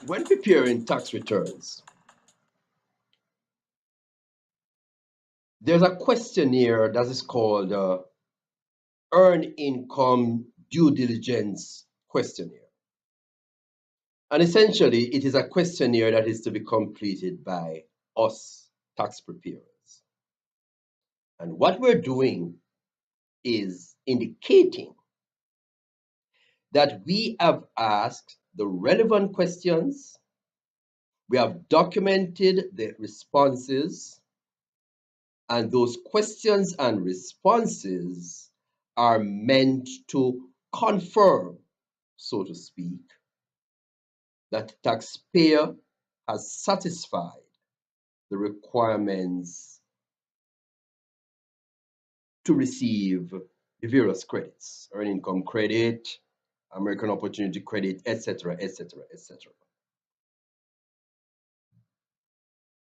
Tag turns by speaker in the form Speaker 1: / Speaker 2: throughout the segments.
Speaker 1: When preparing tax returns, there's a questionnaire that is called Earned Income Due Diligence Questionnaire. And essentially, it is a questionnaire that is to be completed by us tax preparers. And what we're doing is indicating that we have asked the relevant questions, we have documented the responses, and those questions and responses are meant to confirm, so to speak, that the taxpayer has satisfied the requirements to receive the various credits, earned income credit, American Opportunity Credit, etc., etc., etc.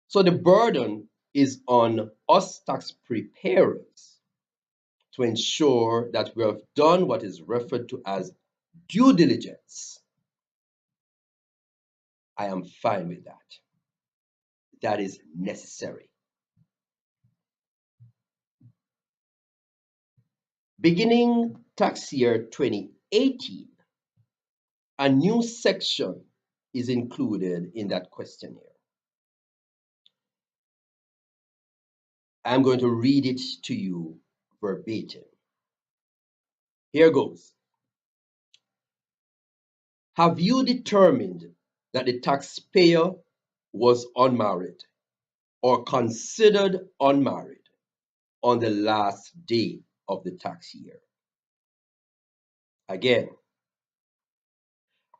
Speaker 1: So the burden is on us tax preparers to ensure that we have done what is referred to as due diligence. I am fine with that. That is necessary. Beginning tax year 2018, a new section is included in that questionnaire. I'm going to read it to you verbatim. Here goes. Have you determined that the taxpayer was unmarried or considered unmarried on the last day of the tax year? Again,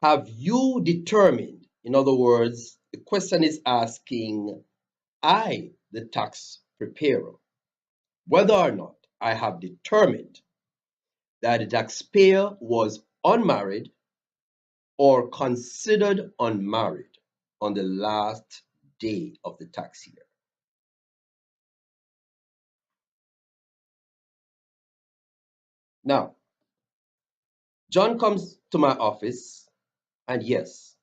Speaker 1: have you determined, in other words, the question is asking I, the tax preparer, whether or not I have determined that the taxpayer was unmarried or considered unmarried on the last day of the tax year. Now, John comes to my office, and yes,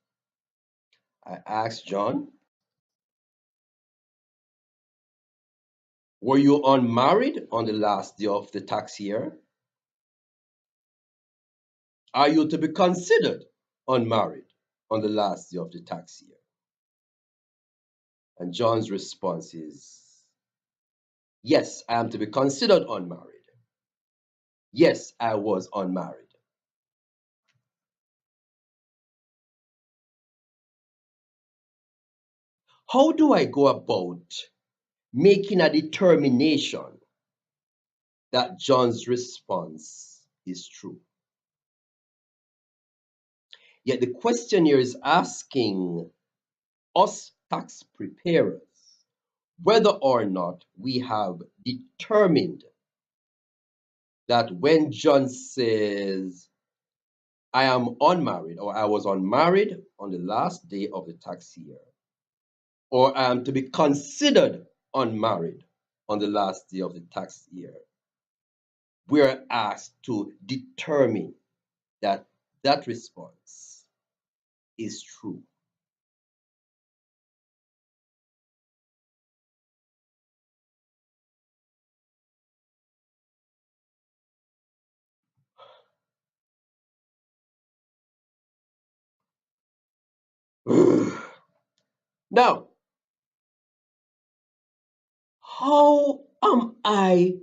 Speaker 1: I asked John, were you unmarried on the last day of the tax year? Are you to be considered unmarried on the last day of the tax year? And John's response is, yes, I am to be considered unmarried. Yes, I was unmarried. How do I go about making a determination that John's response is true? Yet the questionnaire is asking us tax preparers whether or not we have determined that when John says, I am unmarried or I was unmarried on the last day of the tax year, or I am to be considered unmarried on the last day of the tax year, we are asked to determine that that response is true. Now, how am I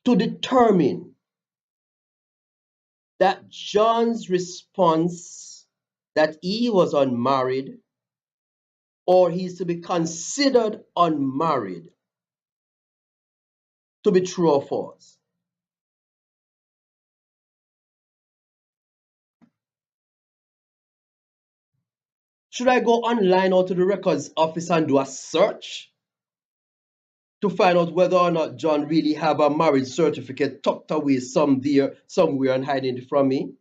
Speaker 1: to determine that John's response that he was unmarried or he's to be considered unmarried to be true or false? Should I go online or to the records office and do a search to find out whether or not John really have a marriage certificate tucked away somewhere and hiding it from me?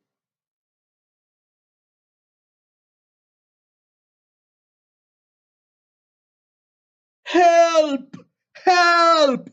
Speaker 1: Help! Help!